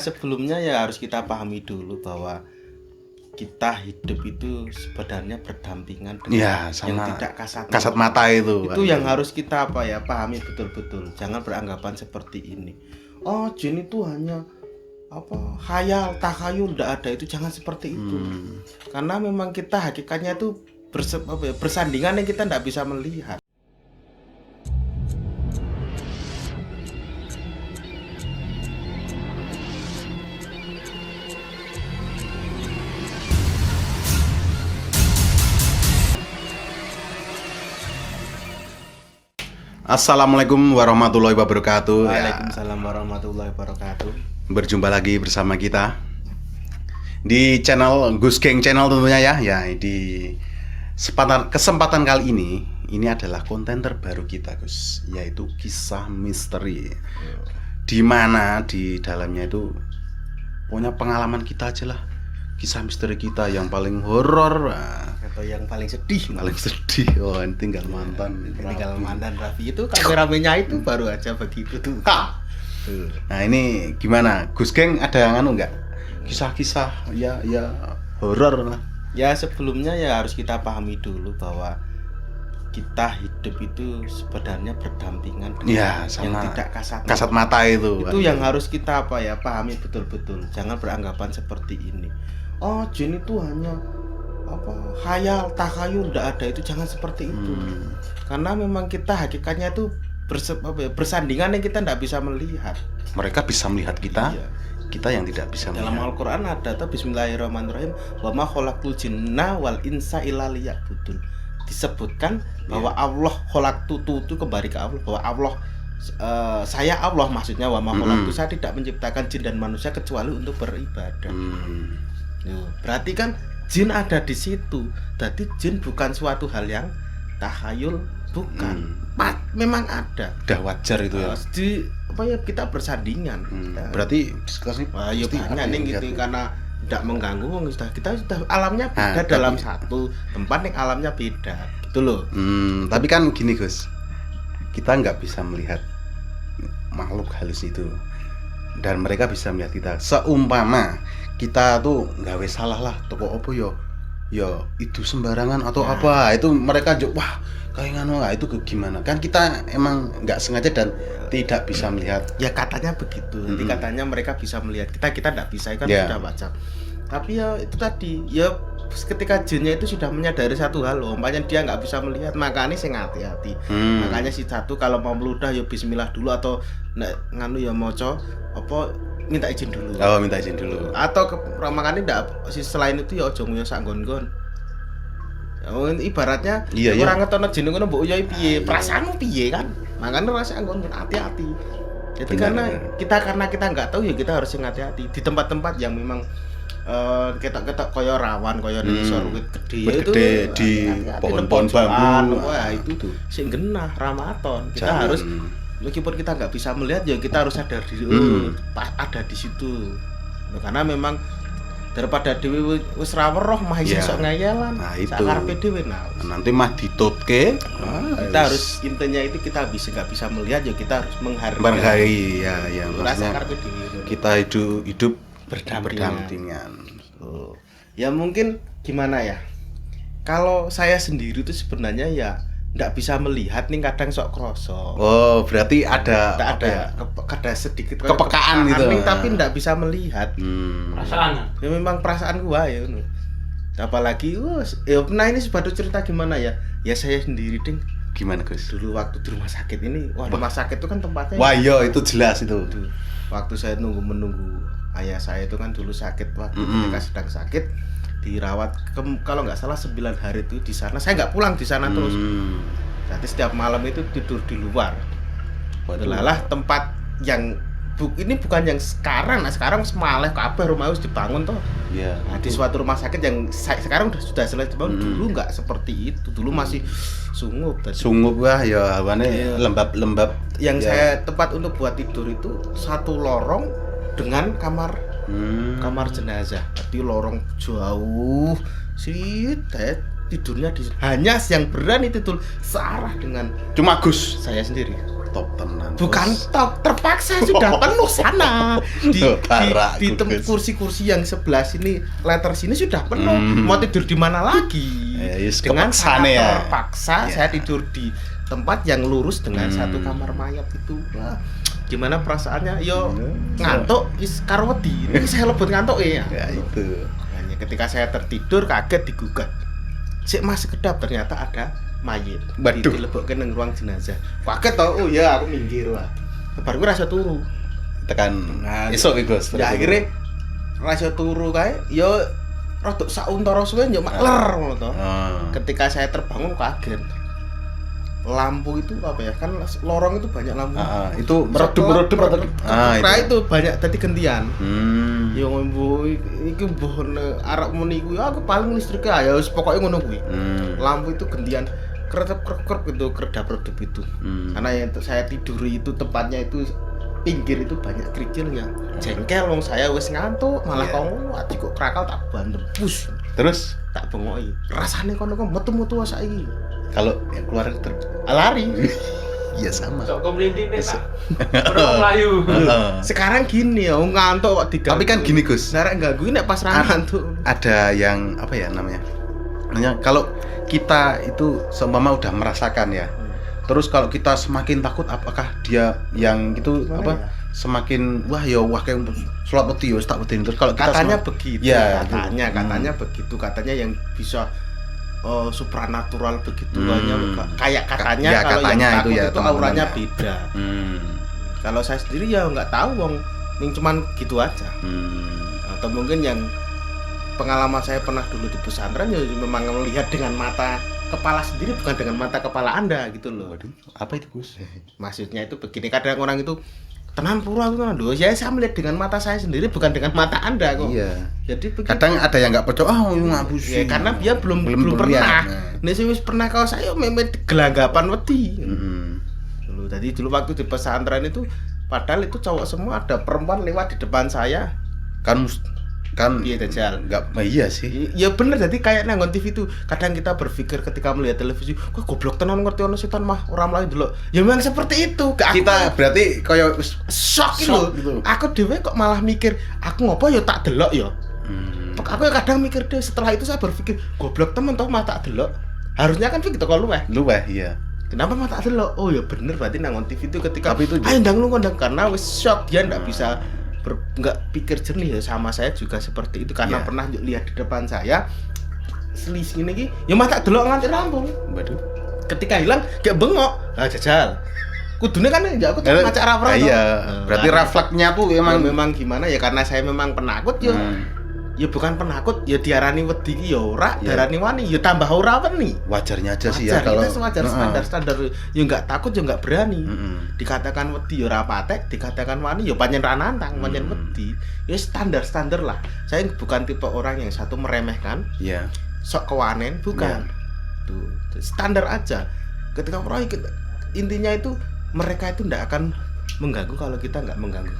Sebelumnya ya harus kita pahami dulu bahwa kita hidup itu sebenarnya berdampingan Ya, dengan yang sama tidak kasat mata itu. Itu yang harus kita pahami betul-betul. Jangan beranggapan seperti ini. Oh, jin itu hanya khayal, takhayul, tidak ada itu, jangan seperti itu. Karena memang kita hakikatnya itu bersandingan yang kita tidak bisa melihat. Assalamualaikum warahmatullahi wabarakatuh. Waalaikumsalam warahmatullahi wabarakatuh. Berjumpa lagi bersama kita di channel Gus Geng Channel tentunya ya. Ya, di kesempatan kali ini adalah konten terbaru kita, Gus, yaitu kisah misteri. Di mana di dalamnya itu punya pengalaman kita aja lah. Kisah misteri kita yang paling horor Atau yang paling sedih. Oh, ini tinggal mantan Raffi itu kameramennya itu baru aja begitu tuh. Tuh. Nah, ini gimana Gus Geng, ada yang nggak kisah-kisah ya horor lah. Ya sebelumnya ya harus kita pahami dulu bahwa kita hidup itu sebenarnya berdampingan dengan Ya, yang sama tidak kasat mata itu. Itu yang harus kita pahami betul-betul. Jangan beranggapan seperti ini. Oh, jin itu hanya khayal, takhayul, tidak ada itu, jangan seperti itu. Karena memang kita hakikatnya itu bersandingan yang kita tidak bisa melihat. Mereka bisa melihat kita, Iya. kita yang tidak bisa Dalam melihat. Al-Quran ada tuh Bismillahirrahmanirrahim, wa ma khalaqtul jinna wal insa illa liya'budun. Disebutkan bahwa Allah khalaqtu itu kembali ke Allah, bahwa Allah saya Allah, maksudnya wa ma khalaqtu, saya tidak menciptakan jin dan manusia kecuali untuk beribadah. Berarti kan jin ada di situ. Jadi jin bukan suatu hal yang takhayul, bukan. Memang ada. Udah wajar itu ya. Kita bersandingan. Berarti diskusi ya banyak nih gitu, karena tidak mengganggu. Kita sudah alamnya beda dalam satu tempat yang alamnya beda, gitu loh. Tapi kan gini, Gus, kita nggak bisa melihat makhluk halus itu, dan mereka bisa melihat kita. Seumpama kita tuh gawe salah lah, toko opo yo itu sembarangan atau apa, itu mereka wah kayak nganu, itu gimana kan, kita emang nggak sengaja dan tidak bisa melihat. Ya katanya begitu. Nanti katanya mereka bisa melihat kita tidak bisa, kan sudah baca. Tapi ya itu tadi, ya ketika jinnya itu sudah menyadari satu hal, umpamanya dia nggak bisa melihat, makanya sing hati-hati. Makanya si satu kalau mau meludah ya bismillah dulu, atau nganu ya moco minta izin dulu. Minta izin dulu. Atau makanya ndak, selain itu ya ojo nguyu sak nggon-nggon. Ibaratnya orang ngetono jin ngono mbok uyoi piye, perasaanmu piye kan? Makanya rasa nggon-nggon, hati-hati. Jadi karena kita nggak tahu, ya kita harus hati-hati di tempat-tempat yang memang ketok-ketok koyo rawan, koyo ngisor wit gede itu di pohon-pohon bambu. Wah, itu sing genah Ramadan. Kita harus, meskipun kita nggak bisa melihat, ya kita harus sadar diri pas ada di situ. Karena memang daripada dewi wis ra weruh mah iso ngayelan. Nah, itu. Sakarepe dhewe Nanti mah ditutke. Kita harus, intinya itu kita nggak bisa melihat, ya kita harus menghargai. Ya maksudnya sakarepe dhewe. kita hidup berdampingan. Ya mungkin gimana ya? Kalau saya sendiri itu sebenarnya ya nggak bisa melihat nih, kadang sok kroso. Oh, berarti ada sedikit kepekaan gitu. Tapi nggak bisa melihat. Perasaan. Ya memang perasaan gua ya. Apalagi nah ini suatu cerita gimana ya? Ya saya sendiri ding. Gimana, Gus? Dulu waktu di rumah sakit ini, rumah sakit itu kan tempatnya. Wah, itu jelas itu. Waktu saya menunggu ayah saya itu kan dulu sakit, waktu ketika sedang sakit dirawat kalau nggak salah 9 hari itu di sana. Saya nggak pulang di sana terus. Jadi setiap malam itu tidur di luar. Adalah tempat yang ini bukan yang sekarang. Nah, sekarang semaleh kabeh rumah harus dibangun toh. Iya. Nah, di suatu rumah sakit yang sekarang sudah selesai dibangun. Dulu nggak seperti itu. Dulu masih sungup. Sungup wah ya awane lembab-lembab. Yang saya tempat untuk buat tidur itu satu lorong dengan kamar jenazah. Tapi lorong jauh sih, tidurnya hanya yang berani tidur searah dengan cuma Gus saya sendiri. top tenan. Bukan Bos. top, terpaksa sudah penuh sana. Parah, Di Gus. kursi-kursi yang sebelah sini, letter sini sudah penuh. Mau tidur di mana lagi? Ya, yes, Dengan kepaksaan sangat ya. terpaksa Ya. saya tidur di tempat yang lurus dengan satu kamar mayat itu. Wah, gimana perasaannya? Yo ngantuk is karo wedi. Ini saya lebut ngantuk ya. Ya itu. Hanya ketika saya tertidur kaget digugat. Sik Mas sekedap ternyata ada mayit. Waduh. Dilebokke nang ruang jenazah. Kaget toh, oh ya aku minggir wah. Baru gue rasa turu. Tekan Nah, esok iki, Gus. Ya akhirnya rasa turu kae yo rodok sauntara suwe yo makler ngono to. Ketika saya terbangun kaget. Lampu itu apa ya? Kan lorong itu banyak lampu. Itu meredup-meredup atau Nah, itu banyak tadi gantian. Hmm. Ya mbo iki mbuh arek muni kuwi aku paling listrik ya wis pokoke ngono kuwi. Lampu itu gantian krep-krep itu kedap-redep itu. Karena yang saya tiduri itu tempatnya itu pinggir itu banyak kerikilnya. Jengkel wong saya wis ngantuk malah Iya. kok kok krakal tak bantem pus Terus tak bengoki. Rasane kono kok metu-metu saiki. kalau yang keluar Lari. iya sama. Sok komlinding nih, Pak. Orang Melayu. Sekarang gini ya ngantuk kok diganggu. Tapi kan gini, Gus. Nek ganggu nek pas ra ngantuk. Ada yang apa ya namanya? Namanya kalau kita itu seumpama udah merasakan ya. Terus kalau kita semakin takut apakah dia yang itu Gimana apa? ya? Semakin wah kayak sholat wedi wis tak wedi terus kalau kita Katanya begitu. Ya, katanya begitu. Katanya yang bisa supranatural begitu kayak katanya Ya, kalau katanya yang itu takut ya, itu teman-teman auranya ya. beda. Kalau saya sendiri ya nggak tahu wong ning cuman gitu aja. Atau mungkin yang pengalaman saya pernah dulu di pesantren ya memang melihat dengan mata kepala sendiri bukan dengan mata kepala Anda gitu loh. Waduh, apa itu, Gus? Maksudnya itu begini, kadang orang itu tenan pura itu tenan. Loh, ya saya melihat dengan mata saya sendiri bukan dengan mata Anda kok. Iya. Jadi begitu. Kadang ada yang nggak percaya, ngapusi. Ya, karena dia belum lihat. pernah. Nah. Nek wis pernah kalau saya memet gelagapan wedi. Mm-mm. Dulu tadi dulu waktu di pesantren itu padahal itu cowok semua, ada perempuan lewat di depan saya. Kan Iya Dajjal. iya sih. Ya bener, jadi kayak nang TV itu kadang kita berpikir ketika melihat televisi, kok goblok tenan ngerti ono setan mah orang lain dulu. Ya memang seperti itu. Kita berarti kayak shock shock gitu. gitu. Aku dhewe kok malah mikir, aku ngopo ya tak delok ya. Aku kadang mikir deh, setelah itu saya berpikir, goblok temen toh mah tak delok. Harusnya kan begitu kalau luweh. luweh iya. Kenapa mah tak delok? Oh ya bener, berarti nang TV itu ketika Tapi itu ayo ndang lu kondang karena wis shock, dia nggak bisa nggak pikir jernih ya. Sama saya juga seperti itu karena Iya. pernah lihat di depan saya selisih ini ya mah tak delok nganti rampung. Waduh. Ketika hilang kayak bengok. Ah Jajal. Kudune kan ya aku ngacak ra-ra. Iya, berarti refleksnya tuh emang memang gimana ya, karena saya memang penakut ya. Ya bukan penakut, ya diarani wedi ki ya ora, Ya. diarani wani ya tambah ora weni. wajarnya aja sih Wajar, ya kalau kita sewajar standar ya nggak takut ya nggak berani. Dikatakan wedi ya ora patek, dikatakan wani ya pancen ra nantang, pancen wedi. Ya standar lah. Saya bukan tipe orang yang satu meremehkan, Iya. sok kewanen, bukan. Tuh, standar aja. Ketika orang intinya itu mereka itu nggak akan mengganggu kalau kita nggak mengganggu.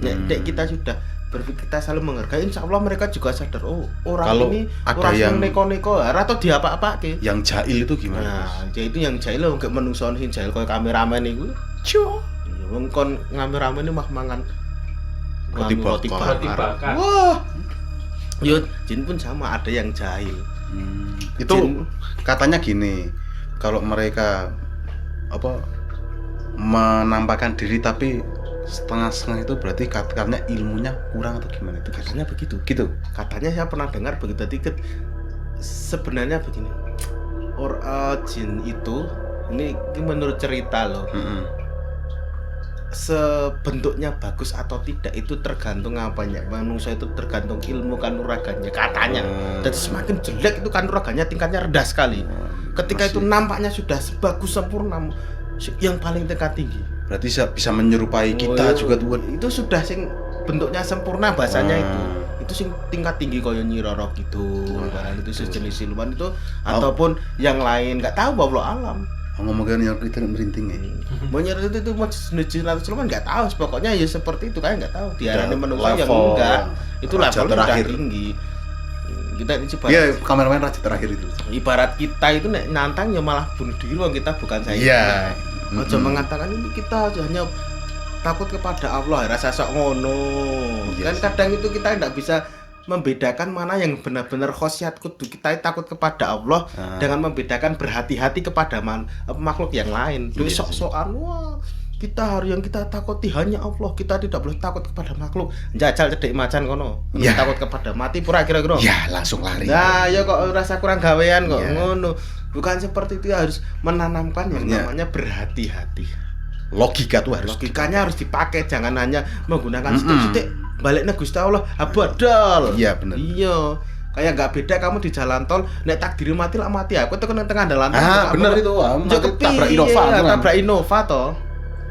Nek kita sudah berpikir, kita selalu menghargai, insya Allah mereka juga sadar, oh orang Kalau ini ada orang yang neko-neko atau dia apa-apa ke. Yang jahil itu gimana? Nah, ya itu yang jahil loh, nggak menungsoin jahil kayak kameramen itu. Cuk. Ya wong kon kameramen ini mah mangan Roti roti bakar. Roti bakar. Wah. Yo, jin pun sama, ada yang jahil. Itu Jin- katanya gini, kalau mereka apa menampakkan diri tapi setengah-setengah itu berarti katanya ilmunya kurang atau gimana itu? katanya begitu. Gitu. Katanya saya pernah dengar begitu tadi sebenarnya begini. Jin itu ini menurut cerita loh. Sebentuknya bagus atau tidak itu tergantung apanya. Manusia itu tergantung ilmu kanuragannya katanya. Dan semakin jelek itu kanuragannya tingkatnya rendah sekali. Ketika itu nampaknya sudah sebagus sempurna, yang paling tingkat tinggi. Berarti bisa menyerupai kita juga tuh. Itu sudah sing bentuknya sempurna bahasanya itu sing tingkat tinggi koyo Nyi Roro gitu. Barang itu sejenis siluman itu ataupun yang lain enggak tahu wallahu alam. Ngomongin yang itu merinding ya. Monyet itu mau jenis atau siluman enggak tahu, pokoknya ya seperti itu kayak enggak tahu. Diarani Ya, manusia yang level enggak. Itu raja levelnya udah terakhir. tinggi. Kita ini Iya, kameramen raja terakhir itu. ibarat kita itu nek nantang ya malah bunuh diri, wong kita bukan saya. Iya. Ojo mengatakan ini kita hanya takut kepada Allah, rasa sok ngono. Yes. Kan kadang itu kita tidak bisa membedakan mana yang benar-benar khosiat kudu kita takut kepada Allah dengan membedakan berhati-hati kepada makhluk yang lain. Duh Yes. sok-sokan wah kita harus yang kita takuti hanya Allah, kita tidak boleh takut kepada makhluk. Jajal cedek macan kono. Ya. Takut kepada mati pura kira-kira. Ya, langsung lari. Nah, ya kok rasa kurang gawean kok Ya. ngono. Bukan seperti itu, harus menanamkan yang Ya. namanya berhati-hati. Logika tuh harus Logikanya harus dipakai, jangan hanya menggunakan sithik-sithik baliknya Gusti Allah abadal. Iya, bener. Iya. Kayak nggak beda kamu di jalan tol, nek takdir mati lah mati aku tuh kena tengah jalan tol. bener itu. Mati Tabrak Innova kan. tabrak Innova toh.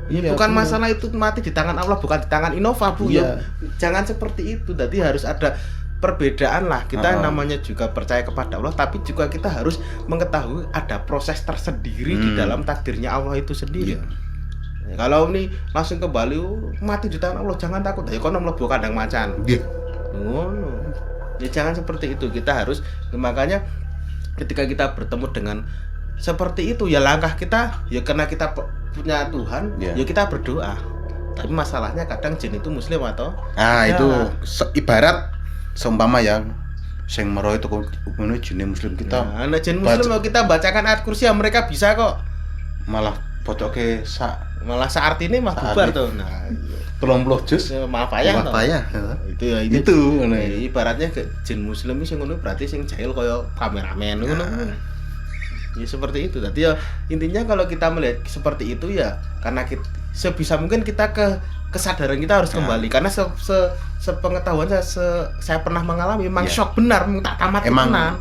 Iya, Bukan bener. masalah itu mati di tangan Allah, bukan di tangan Innova, Bu. Iya. Jangan seperti itu. Jadi harus ada perbedaan lah. Kita namanya juga percaya kepada Allah, tapi juga kita harus mengetahui ada proses tersendiri di dalam takdirnya Allah itu sendiri. Iya. Ya, kalau ini langsung ke Bali mati di tangan Allah, jangan takut. Ya kono mlebu kandang macan. Iya. Ngono. Ya jangan seperti itu. Kita harus, makanya ketika kita bertemu dengan seperti itu ya langkah kita ya karena kita punya Tuhan, Iya. ya kita berdoa. Tapi masalahnya kadang jin itu muslim atau Nah, Ya. itu ibarat seumpama ya sing meroh itu hukumnya jenis muslim kita nah, jin muslim mau kita bacakan ayat kursi ya mereka bisa kok. malah bocoke sak Malah saat ini mah Saat bubar ini. tuh. Nah, 30 jus. ya, maaf ya. Maaf ya. Itu ya ini. Itu ngono. Ya, ibaratnya ke jin muslim iki sing ngono berarti sing jahil kaya kameramen ngono. Ya seperti itu. Tadi ya intinya kalau kita melihat seperti itu ya karena kita, sebisa mungkin kita kesadaran kita harus kembali karena sepengetahuan saya pernah mengalami memang Ya. shock benar tak tamat Emang tenan.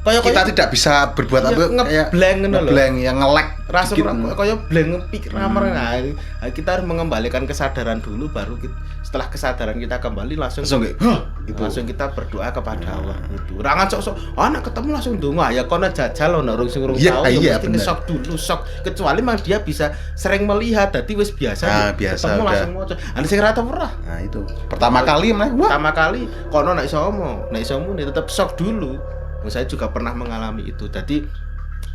Kaya Kita tidak bisa berbuat iya, apa ngeblank ngono lho. ngeblank yang ngelek Rasa dikit. kaya blank pikir ramar. Nah, kita harus mengembalikan kesadaran dulu baru setelah kesadaran kita kembali langsung langsung kayak "Hah!" gitu. langsung kita berdoa kepada Allah itu. Ora ngacok sok, anak ketemu langsung ndonga ya kono jajal ono urung sing urung Iya, tahu iya, mesti bener. ngesok dulu sok kecuali memang dia bisa sering melihat dadi wis biasa Biasa ketemu udah. langsung maca. Ana sing ora tau ora. Nah, itu. Pertama kali mah wah. Pertama kali kono nek iso omong, nek iso muni tetep sok dulu. Saya juga pernah mengalami itu. Jadi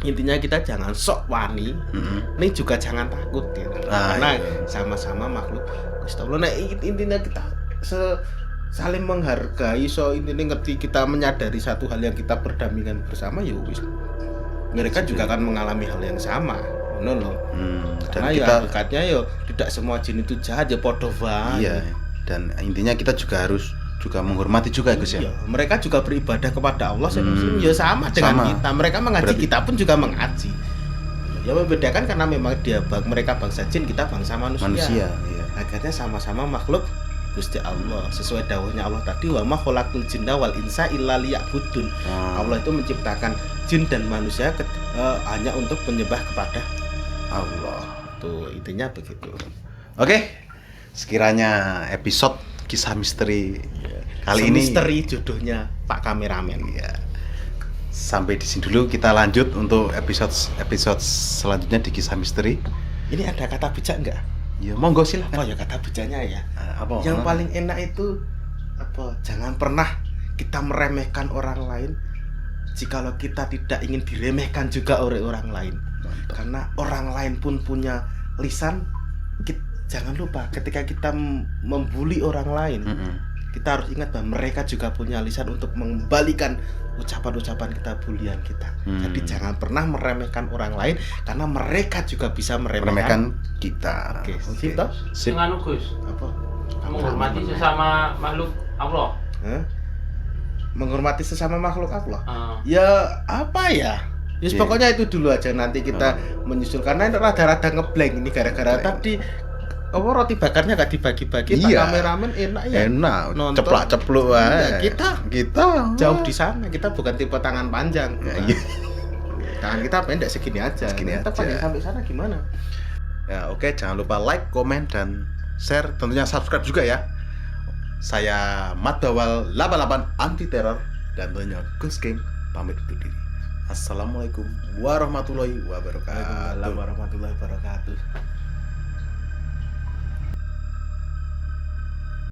intinya kita jangan sok wani. Ini juga jangan takut ya. Karena iya. sama-sama makhluk Gusti Allah. Nah, intinya kita saling menghargai, so intinya ngerti kita menyadari satu hal yang kita berdampingan bersama ya wis. Mereka juga akan mengalami hal yang sama. Ngono loh. Dan Karena kita ya hakikatnya ya tidak semua jin itu jahat ya podo wae. iya. Dan intinya kita juga harus juga menghormati juga Gus ya. Iya, mereka juga beribadah kepada Allah, saya muslim ya sama dengan Sama. kita. Mereka mengaji, Berarti- kita pun juga mengaji. Ya membedakan karena memang mereka bangsa jin, kita bangsa manusia. Iya. Akhirnya sama-sama makhluk Gusti Allah. Sesuai dawuhnya Allah tadi, wa ma khalaqtul jinna wal insa illa liya'budun. Allah itu menciptakan jin dan manusia hanya untuk menyembah kepada Allah. tuh, intinya begitu. Oke. Sekiranya episode kisah misteri kali ini Misteri jodohnya Pak kameramen. ya. Sampai di sini dulu, kita lanjut untuk episode selanjutnya di kisah misteri. Ini ada kata bijak enggak? Ya monggo silakan. Oh ya kata bijaknya ya. Apa? Yang paling enak itu apa? Jangan pernah kita meremehkan orang lain jikalau kita tidak ingin diremehkan juga oleh orang lain. Karena orang lain pun punya lisan. Jangan lupa ketika kita membuli orang lain, kita harus ingat bahwa mereka juga punya lisan untuk mengembalikan ucapan-ucapan kita, bulian kita. Jadi jangan pernah meremehkan orang lain karena mereka juga bisa meremehkan kita. Oke, sip toh? Sip. Dengan Gus, Apa? menghormati sesama makhluk Allah. Hah? Menghormati sesama makhluk Allah. Eh, Ya apa ya? Yes, Iya. pokoknya itu dulu aja, nanti kita menyusul karena rada-rada ngeblank ini gara-gara tadi apa roti bakarnya gak dibagi-bagi. Iya. Pak kameramen enak ya. Enak, Nonton. ceplak-cepluk Iya, wae. kita Jauh di sana, kita bukan tipe tangan panjang. Ya, Bukan. iya. Tangan kita pendek segini aja. Segini Kita aja. panjang sampai sana gimana? Ya, oke, jangan lupa like, komen, dan share. Tentunya subscribe juga ya. Saya Mat Bawal 88 anti teror dan tentunya Gus King pamit undur diri. Assalamualaikum warahmatullahi wabarakatuh. Waalaikumsalam warahmatullahi wabarakatuh.